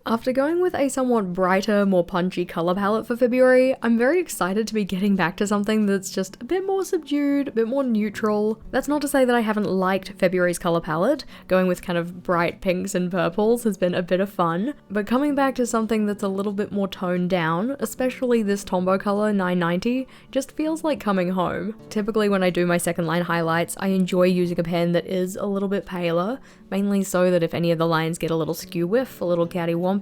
After going with a somewhat brighter, more punchy color palette for February, I'm very excited to be getting back to something that's just a bit more subdued, a bit more neutral. That's not to say that I haven't liked February's color palette. Going with kind of bright pinks and purples has been a bit of fun, but coming back to something that's a little bit more toned down, especially this Tombow color 990, just feels like coming home. Typically when I do my second line highlights, I enjoy using a pen that is a little bit paler, mainly so that if any of the lines get a little skew whiff, a little cattywampus,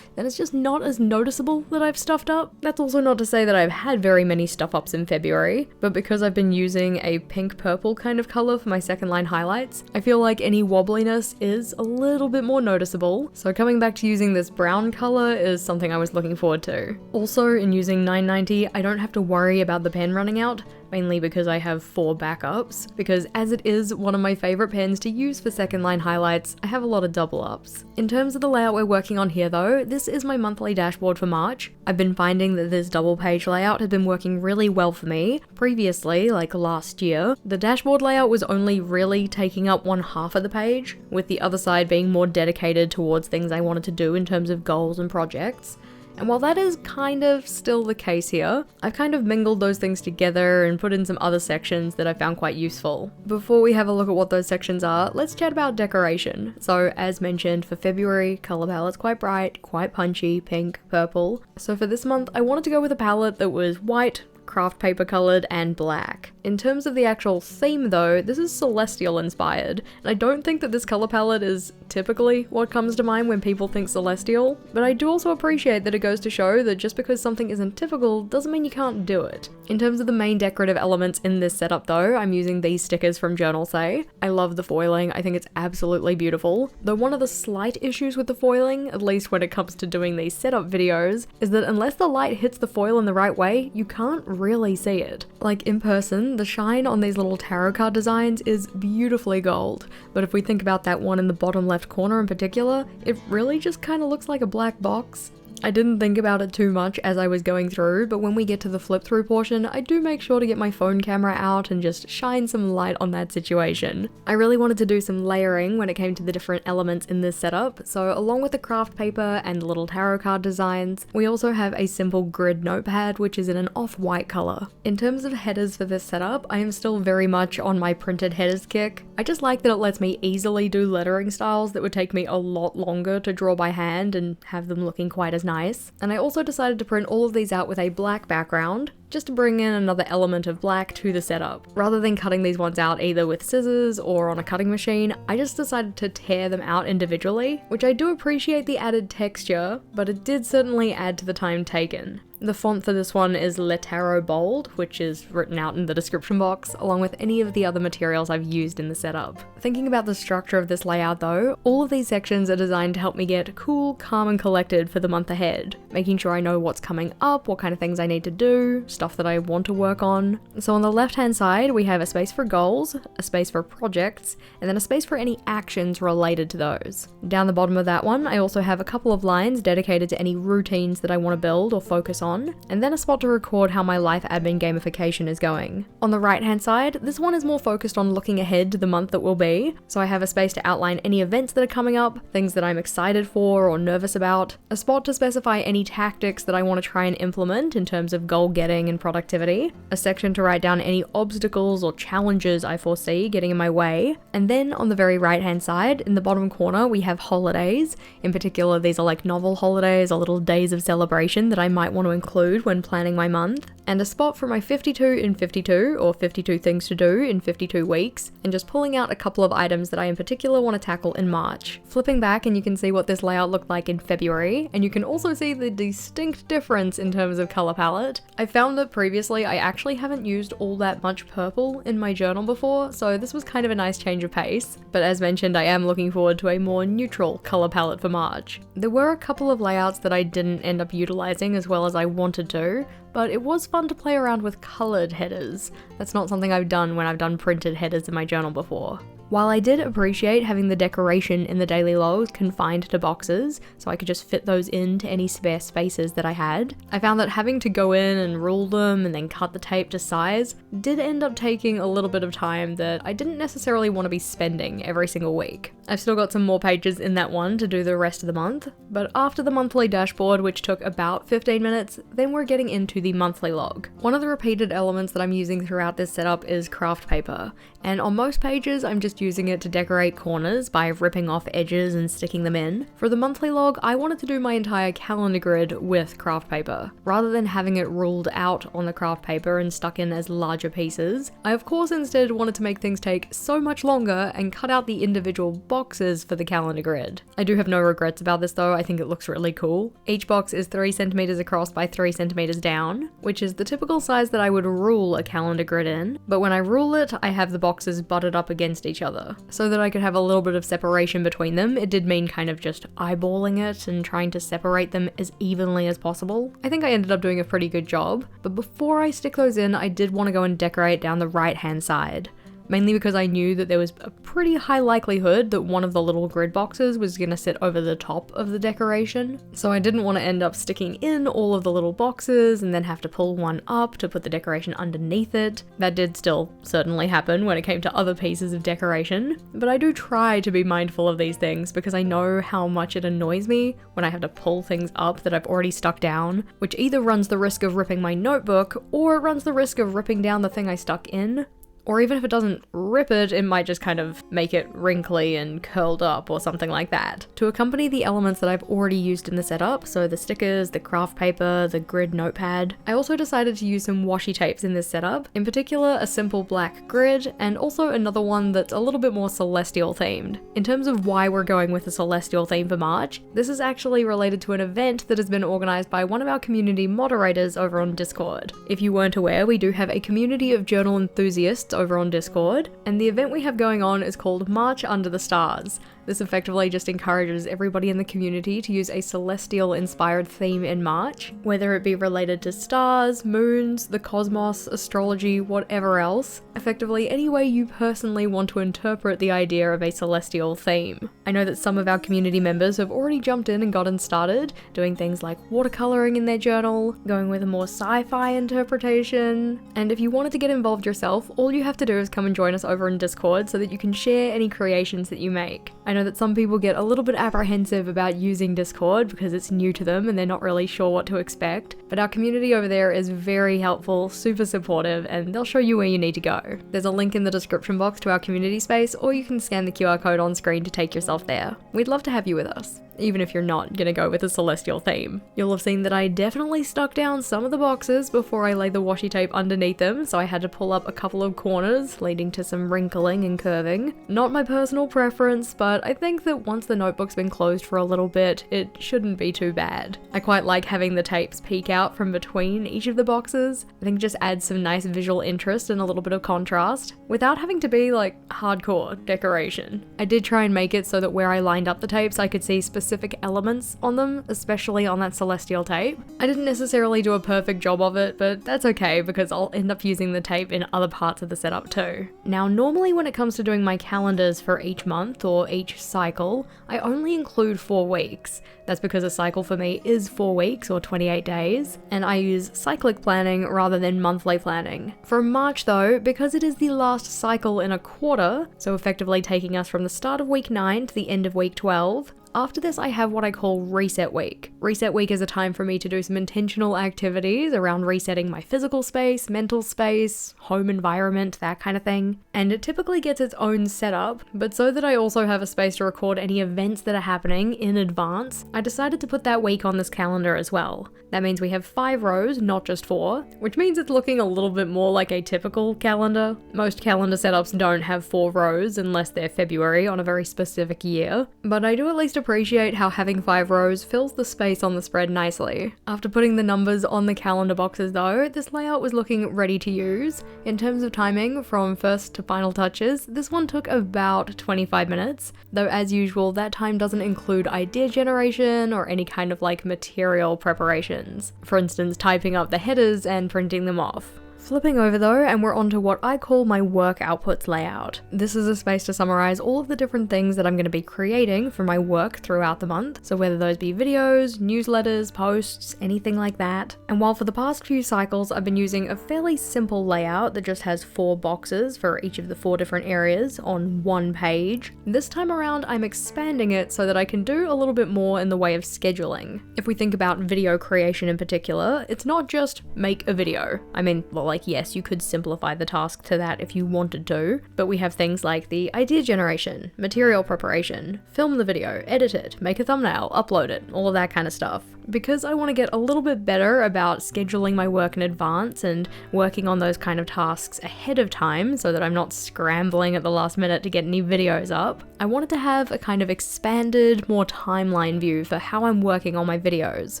then it's just not as noticeable that I've stuffed up. That's also not to say that I've had very many stuff ups in February, but because I've been using a pink-purple kind of color for my second line highlights, I feel like any wobbliness is a little bit more noticeable, so coming back to using this brown color is something I was looking forward to. Also, in using 990, I don't have to worry about the pen running out, mainly because I have 4 backups, because as it is one of my favorite pens to use for second line highlights, I have a lot of double ups. In terms of the layout we're working on here though, this is my monthly dashboard for March. I've been finding that this double page layout has been working really well for me. Previously, like last year, the dashboard layout was only really taking up one half of the page, with the other side being more dedicated towards things I wanted to do in terms of goals and projects. And while that is kind of still the case here, I've kind of mingled those things together and put in some other sections that I found quite useful. Before we have a look at what those sections are, let's chat about decoration. So as mentioned, for February, color palette's quite bright, quite punchy, pink, purple. So for this month, I wanted to go with a palette that was white, craft paper colored, and black. In terms of the actual theme though, this is Celestial inspired, and I don't think that this color palette is typically what comes to mind when people think Celestial, but I do also appreciate that it goes to show that just because something isn't typical doesn't mean you can't do it. In terms of the main decorative elements in this setup though, I'm using these stickers from Journal Say. I love the foiling, I think it's absolutely beautiful, though one of the slight issues with the foiling, at least when it comes to doing these setup videos, is that unless the light hits the foil in the right way, you can't really see it. Like in person, the shine on these little tarot card designs is beautifully gold, but if we think about that one in the bottom left corner in particular, it really just kind of looks like a black box. I didn't think about it too much as I was going through, but when we get to the flip through portion, I do make sure to get my phone camera out and just shine some light on that situation. I really wanted to do some layering when it came to the different elements in this setup, so along with the craft paper and little tarot card designs, we also have a simple grid notepad which is in an off-white color. In terms of headers for this setup, I am still very much on my printed headers kick. I just like that it lets me easily do lettering styles that would take me a lot longer to draw by hand and have them looking quite as nice. And I also decided to print all of these out with a black background, just to bring in another element of black to the setup. Rather than cutting these ones out either with scissors or on a cutting machine, I just decided to tear them out individually, which I do appreciate the added texture, but it did certainly add to the time taken. The font for this one is Letero Bold, which is written out in the description box, along with any of the other materials I've used in the setup. Thinking about the structure of this layout though, all of these sections are designed to help me get cool, calm and collected for the month ahead, making sure I know what's coming up, what kind of things I need to do, stuff that I want to work on. So on the left hand side, we have a space for goals, a space for projects, and then a space for any actions related to those. Down the bottom of that one, I also have a couple of lines dedicated to any routines that I want to build or focus on, and then a spot to record how my life admin gamification is going. On the right hand side, this one is more focused on looking ahead to the month that will be, so I have a space to outline any events that are coming up, things that I'm excited for or nervous about, a spot to specify any tactics that I want to try and implement in terms of goal getting and productivity, a section to write down any obstacles or challenges I foresee getting in my way, and then on the very right hand side, in the bottom corner, we have holidays. In particular, these are like novel holidays or little days of celebration that I might want to include when planning my month, and a spot for my 52 in 52 or 52 things to do in 52 weeks, and just pulling out a couple of items that I in particular want to tackle in March. Flipping back and you can see what this layout looked like in February, and you can also see the distinct difference in terms of color palette. I found that previously I actually haven't used all that much purple in my journal before, so this was kind of a nice change of pace, but as mentioned, I am looking forward to a more neutral color palette for March. There were a couple of layouts that I didn't end up utilizing as well as I wanted to, but it was fun to play around with colored headers. That's not something I've done when I've done printed headers in my journal before. While I did appreciate having the decoration in the daily logs confined to boxes, so I could just fit those into any spare spaces that I had, I found that having to go in and rule them and then cut the tape to size did end up taking a little bit of time that I didn't necessarily want to be spending every single week. I've still got some more pages in that one to do the rest of the month, but after the monthly dashboard, which took about 15 minutes, then we're getting into the monthly log. One of the repeated elements that I'm using throughout this setup is craft paper, and on most pages I'm just using it to decorate corners by ripping off edges and sticking them in. For the monthly log, I wanted to do my entire calendar grid with craft paper. Rather than having it ruled out on the craft paper and stuck in as larger pieces, I of course instead wanted to make things take so much longer and cut out the individual boxes for the calendar grid. I do have no regrets about this though, I think it looks really cool. Each box is 3 centimeters across by 3 centimeters down, which is the typical size that I would rule a calendar grid in, but when I rule it, I have the boxes butted up against each other. So that I could have a little bit of separation between them, it did mean kind of just eyeballing it and trying to separate them as evenly as possible. I think I ended up doing a pretty good job, but before I stick those in, I did want to go and decorate down the right hand side. Mainly because I knew that there was a pretty high likelihood that one of the little grid boxes was going to sit over the top of the decoration. So I didn't want to end up sticking in all of the little boxes and then have to pull one up to put the decoration underneath it. That did still certainly happen when it came to other pieces of decoration, but I do try to be mindful of these things because I know how much it annoys me when I have to pull things up that I've already stuck down, which either runs the risk of ripping my notebook or it runs the risk of ripping down the thing I stuck in. Or even if it doesn't rip it, it might just kind of make it wrinkly and curled up or something like that. To accompany the elements that I've already used in the setup, so the stickers, the craft paper, the grid notepad, I also decided to use some washi tapes in this setup, in particular a simple black grid, and also another one that's a little bit more celestial themed. In terms of why we're going with a celestial theme for March, this is actually related to an event that has been organised by one of our community moderators over on Discord. If you weren't aware, we do have a community of journal enthusiasts over on Discord, and the event we have going on is called March Under the Stars. This effectively just encourages everybody in the community to use a celestial inspired theme in March, whether it be related to stars, moons, the cosmos, astrology, whatever else. Effectively any way you personally want to interpret the idea of a celestial theme. I know that some of our community members have already jumped in and gotten started, doing things like watercoloring in their journal, going with a more sci-fi interpretation, and if you wanted to get involved yourself, all you have to do is come and join us over in Discord so that you can share any creations that you make. I know that some people get a little bit apprehensive about using Discord because it's new to them and they're not really sure what to expect, but our community over there is very helpful, super supportive, and they'll show you where you need to go. There's a link in the description box to our community space, or you can scan the QR code on screen to take yourself there. We'd love to have you with us, even if you're not gonna go with a celestial theme. You'll have seen that I definitely stuck down some of the boxes before I laid the washi tape underneath them, so I had to pull up a couple of corners, leading to some wrinkling and curving. Not my personal preference, but I think that once the notebook's been closed for a little bit, it shouldn't be too bad. I quite like having the tapes peek out from between each of the boxes. I think it just adds some nice visual interest and a little bit of contrast, without having to be like hardcore decoration. I did try and make it so that where I lined up the tapes, I could see specific elements on them, especially on that celestial tape. I didn't necessarily do a perfect job of it, but that's okay because I'll end up using the tape in other parts of the setup too. Now, normally when it comes to doing my calendars for each month or each cycle, I only include 4 weeks. That's because a cycle for me is 4 weeks or 28 days, and I use cyclic planning rather than monthly planning. For March though, because it is the last cycle in a quarter, so effectively taking us from the start of week 9 to the end of week 12, after this I have what I call Reset Week. Reset Week is a time for me to do some intentional activities around resetting my physical space, mental space, home environment, that kind of thing. And it typically gets its own setup, but so that I also have a space to record any events that are happening in advance, I decided to put that week on this calendar as well. That means we have 5 rows, not just 4, which means it's looking a little bit more like a typical calendar. Most calendar setups don't have 4 rows unless they're February on a very specific year, but I do at least appreciate how having 5 rows fills the space on the spread nicely. After putting the numbers on the calendar boxes though, this layout was looking ready to use. In terms of timing, from first to final touches, this one took about 25 minutes, though as usual that time doesn't include idea generation or any kind of like material preparations. For instance, typing up the headers and printing them off. Flipping over though, and we're onto what I call my work outputs layout. This is a space to summarize all of the different things that I'm going to be creating for my work throughout the month. So whether those be videos, newsletters, posts, anything like that. And while for the past few cycles I've been using a fairly simple layout that just has 4 boxes for each of the 4 different areas on one page, this time around I'm expanding it so that I can do a little bit more in the way of scheduling. If we think about video creation in particular, it's not just make a video. I mean, well, like, yes, you could simplify the task to that if you wanted to, but we have things like the idea generation, material preparation, film the video, edit it, make a thumbnail, upload it, all of that kind of stuff. Because I want to get a little bit better about scheduling my work in advance and working on those kind of tasks ahead of time so that I'm not scrambling at the last minute to get any videos up, I wanted to have a kind of expanded, more timeline view for how I'm working on my videos.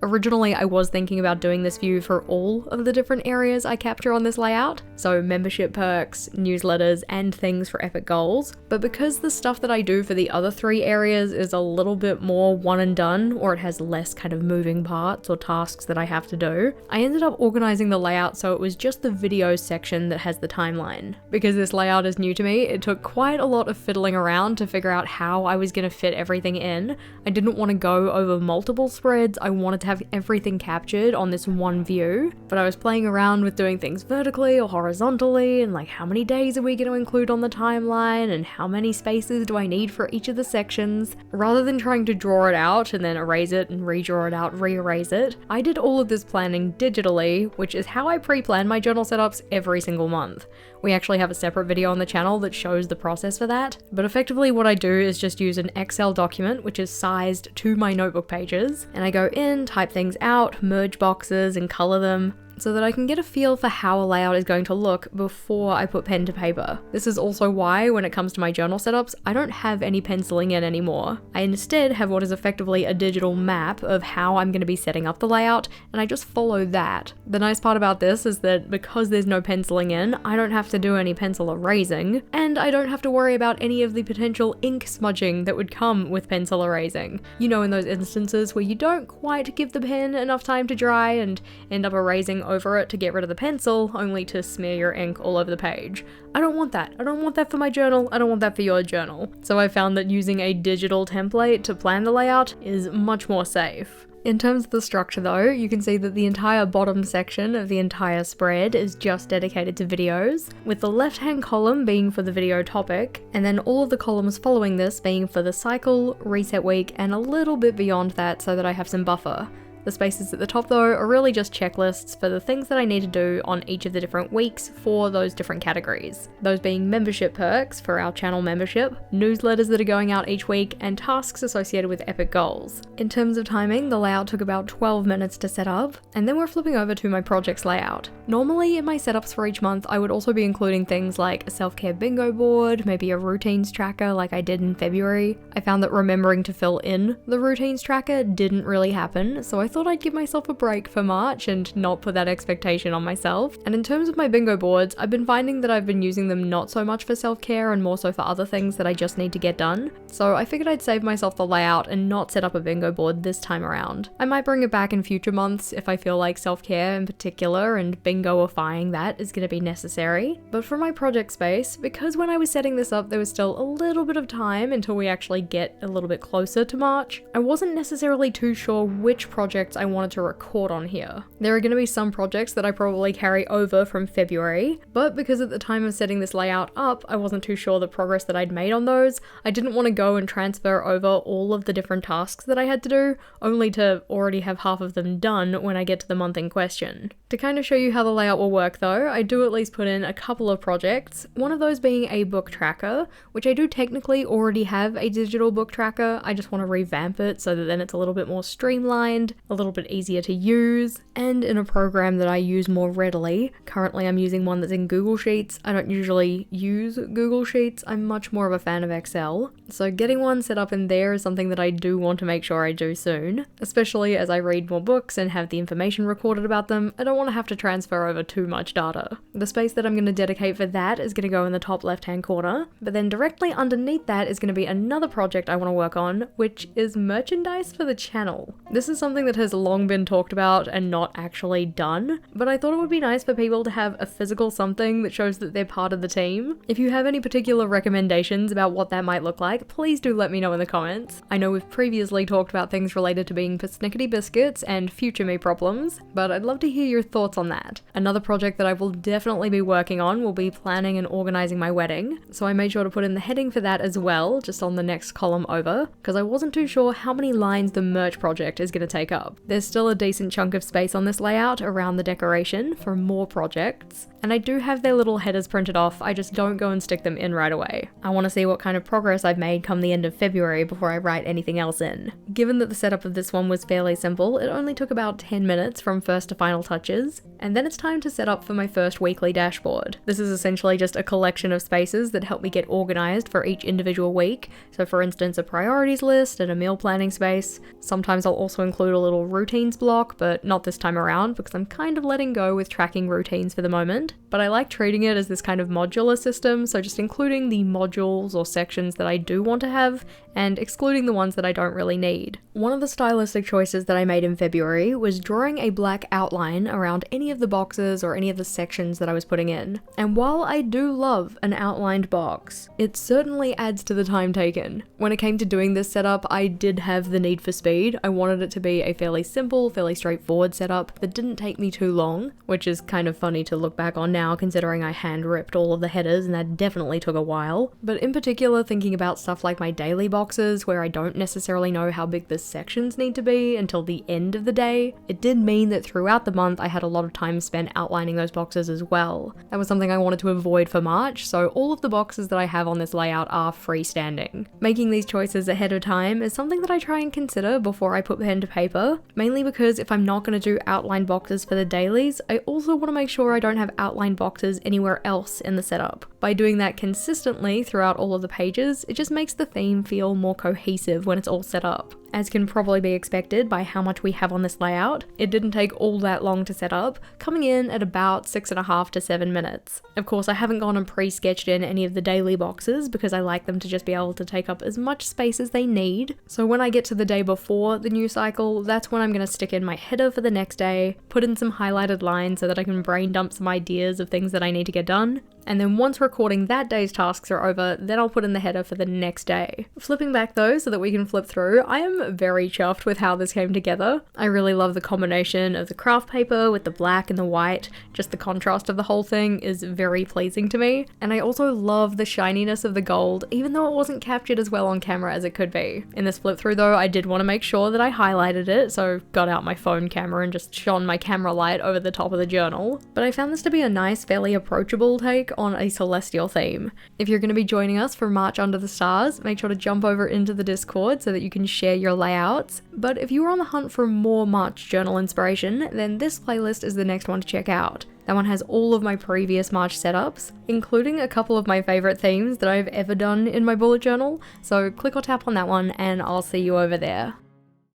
Originally, I was thinking about doing this view for all of the different areas I capture on this layout, so membership perks, newsletters, and things for epic goals, but because the stuff that I do for the other 3 areas is a little bit more one and done, or it has less kind of moving parts or tasks that I have to do, I ended up organizing the layout so it was just the videos section that has the timeline. Because this layout is new to me, it took quite a lot of fiddling around to figure out how I was going to fit everything in. I didn't want to go over multiple spreads, I wanted to have everything captured on this one view, but I was playing around with doing things vertically or horizontally, and like how many days are we going to include on the timeline, and how many spaces do I need for each of the sections. Rather than trying to draw it out and then erase it and redraw it out, re-erase it, I did all of this planning digitally, which is how I pre-plan my journal setups every single month. We actually have a separate video on the channel that shows the process for that, but effectively what I do is just use an Excel document which is sized to my notebook pages, and I go in, type things out, merge boxes and color them, so that I can get a feel for how a layout is going to look before I put pen to paper. This is also why, when it comes to my journal setups, I don't have any penciling in anymore. I instead have what is effectively a digital map of how I'm going to be setting up the layout, and I just follow that. The nice part about this is that because there's no penciling in, I don't have to do any pencil erasing, and I don't have to worry about any of the potential ink smudging that would come with pencil erasing. You know, in those instances where you don't quite give the pen enough time to dry and end up erasing over it to get rid of the pencil, only to smear your ink all over the page. I don't want that. I don't want that for my journal. I don't want that for your journal. So I found that using a digital template to plan the layout is much more safe. In terms of the structure though, you can see that the entire bottom section of the entire spread is just dedicated to videos, with the left-hand column being for the video topic, and then all of the columns following this being for the cycle, reset week, and a little bit beyond that so that I have some buffer. The spaces at the top though are really just checklists for the things that I need to do on each of the different weeks for those different categories. Those being membership perks for our channel membership, newsletters that are going out each week, and tasks associated with epic goals. In terms of timing, the layout took about 12 minutes to set up, and then we're flipping over to my projects layout. Normally in my setups for each month, I would also be including things like a self-care bingo board, maybe a routines tracker like I did in February. I found that remembering to fill in the routines tracker didn't really happen, so I thought I'd give myself a break for March and not put that expectation on myself. And in terms of my bingo boards, I've been finding that I've been using them not so much for self-care and more so for other things that I just need to get done. So I figured I'd save myself the layout and not set up a bingo board this time around. I might bring it back in future months if I feel like self-care in particular and bingo-ifying that is going to be necessary. But for my project space, because when I was setting this up there was still a little bit of time until we actually get a little bit closer to March, I wasn't necessarily too sure which projects I wanted to record on here. There are going to be some projects that I probably carry over from February, but because at the time of setting this layout up, I wasn't too sure the progress that I'd made on those, I didn't want to go and transfer over all of the different tasks that I had to do, only to already have half of them done when I get to the month in question. To kind of show you how the layout will work though, I do at least put in a couple of projects, one of those being a book tracker, which I do technically already have a digital book tracker. I just want to revamp it so that then it's a little bit more streamlined, a little bit easier to use, and in a program that I use more readily. Currently I'm using one that's in Google Sheets. I don't usually use Google Sheets, I'm much more of a fan of Excel. So getting one set up in there is something that I do want to make sure I do soon, especially as I read more books and have the information recorded about them. I don't want to have to transfer over too much data. The space that I'm going to dedicate for that is going to go in the top left hand corner, but then directly underneath that is going to be another project I want to work on, which is merchandise for the channel. This is something that has long been talked about and not actually done, but I thought it would be nice for people to have a physical something that shows that they're part of the team. If you have any particular recommendations about what that might look like, please do let me know in the comments. I know we've previously talked about things related to being persnickety biscuits and future me problems, but I'd love to hear your thoughts on that. Another project that I will definitely be working on will be planning and organizing my wedding, so I made sure to put in the heading for that as well, just on the next column over, because I wasn't too sure how many lines the merch project is going to take up. There's still a decent chunk of space on this layout around the decoration for more projects, and I do have their little headers printed off, I just don't go and stick them in right away. I want to see what kind of progress I've made come the end of February before I write anything else in. Given that the setup of this one was fairly simple, it only took about 10 minutes from first to final touches, and then it's time to set up for my first weekly dashboard. This is essentially just a collection of spaces that help me get organized for each individual week, so for instance a priorities list and a meal planning space. Sometimes I'll also include a little routines block, but not this time around because I'm kind of letting go with tracking routines for the moment. But I like treating it as this kind of modular system, so just including the modules or sections that I do want to have, and excluding the ones that I don't really need. One of the stylistic choices that I made in February was drawing a black outline around any of the boxes or any of the sections that I was putting in. And while I do love an outlined box, it certainly adds to the time taken. When it came to doing this setup, I did have the need for speed. I wanted it to be a fairly simple, fairly straightforward setup that didn't take me too long, which is kind of funny to look back on now considering I hand ripped all of the headers and that definitely took a while. But in particular, thinking about stuff like my daily boxes where I don't necessarily know how big the sections need to be until the end of the day, it did mean that throughout the month I had a lot of time spent outlining those boxes as well. That was something I wanted to avoid for March, so all of the boxes that I have on this layout are freestanding. Making these choices ahead of time is something that I try and consider before I put pen to paper, mainly because if I'm not going to do outline boxes for the dailies, I also want to make sure I don't have outline boxes anywhere else in the setup. By doing that consistently throughout all of the pages, it just makes the theme feel more cohesive when it's all set up. As can probably be expected by how much we have on this layout, it didn't take all that long to set up, coming in at about 6.5 to 7 minutes. Of course, I haven't gone and pre-sketched in any of the daily boxes because I like them to just be able to take up as much space as they need. So when I get to the day before the new cycle, that's when I'm going to stick in my header for the next day, put in some highlighted lines so that I can brain dump some ideas of things that I need to get done, and then once recording that day's tasks are over, then I'll put in the header for the next day. Flipping back though, so that we can flip through, I am very chuffed with how this came together. I really love the combination of the craft paper with the black and the white. Just the contrast of the whole thing is very pleasing to me. And I also love the shininess of the gold, even though it wasn't captured as well on camera as it could be. In this flip through though, I did want to make sure that I highlighted it, so got out my phone camera and just shone my camera light over the top of the journal. But I found this to be a nice, fairly approachable take on a celestial theme. If you're going to be joining us for March Under the Stars, make sure to jump over into the Discord so that you can share your layouts. But if you are on the hunt for more March journal inspiration, then this playlist is the next one to check out. That one has all of my previous March setups, including a couple of my favorite themes that I've ever done in my bullet journal, so click or tap on that one and I'll see you over there.